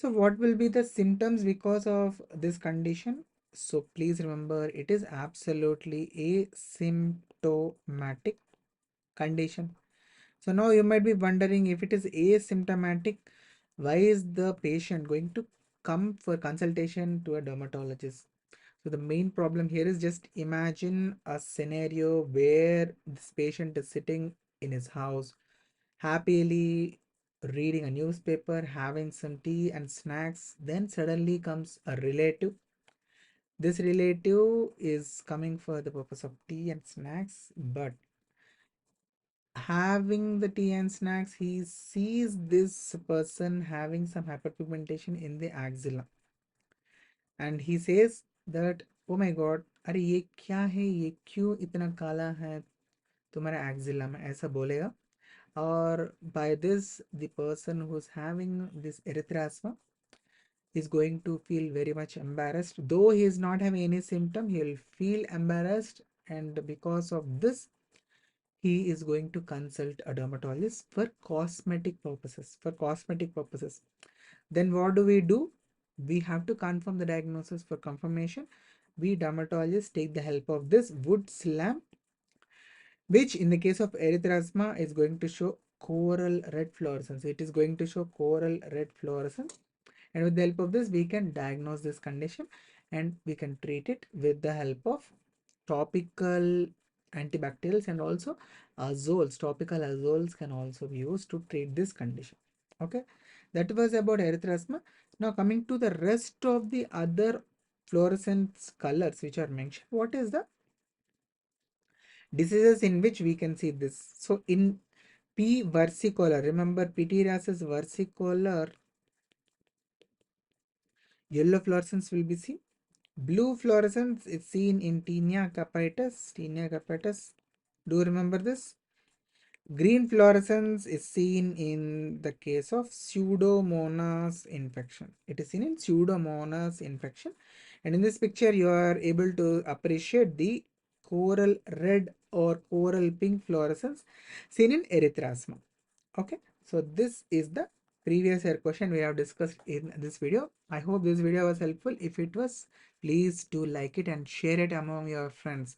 So what will be the symptoms because of this condition? So please remember, it is absolutely asymptomatic condition. So now you might be wondering, if it is asymptomatic, why is the patient going to come for consultation to a dermatologist? So the main problem here is, just imagine a scenario where this patient is sitting in his house happily reading a newspaper, having some tea and snacks. Then suddenly comes a relative. This relative is coming for the purpose of tea and snacks, but having the tea and snacks, he sees this person having some hyperpigmentation in the axilla, and he says that, oh my god, अरे ये क्या है, ये क्यों इतना काला है तुम्हारा axilla में, ऐसा बोलेगा. Or by this, the person who's having this erythrasma is going to feel very much embarrassed. Though he is not having any symptom, he will feel embarrassed, and because of this, he is going to consult a dermatologist for cosmetic purposes. Then what do? We have to confirm the diagnosis. For confirmation, we dermatologists take the help of this wood lamp, which in the case of erythrasma is going to show coral red fluorescence. It is going to show coral red fluorescence, and with the help of this, we can diagnose this condition, and we can treat it with the help of topical antibacterials, and also azoles. Topical azoles can also be used to treat this condition. Okay, that was about erythrasma. Now coming to the rest of the other fluorescence colors which are mentioned, what is the diseases in which we can see this? So in P. versicolor, remember pityriasis versicolor, yellow fluorescence will be seen. Blue fluorescence is seen in tinea capitis. Do you remember this? Green fluorescence is seen in the case of Pseudomonas infection. It is seen in Pseudomonas infection. And in this picture, you are able to appreciate the coral red or coral pink fluorescence seen in erythrasma. Okay, so this is the previous year question we have discussed in this video. I hope this video was helpful. If it was, please do like it and share it among your friends.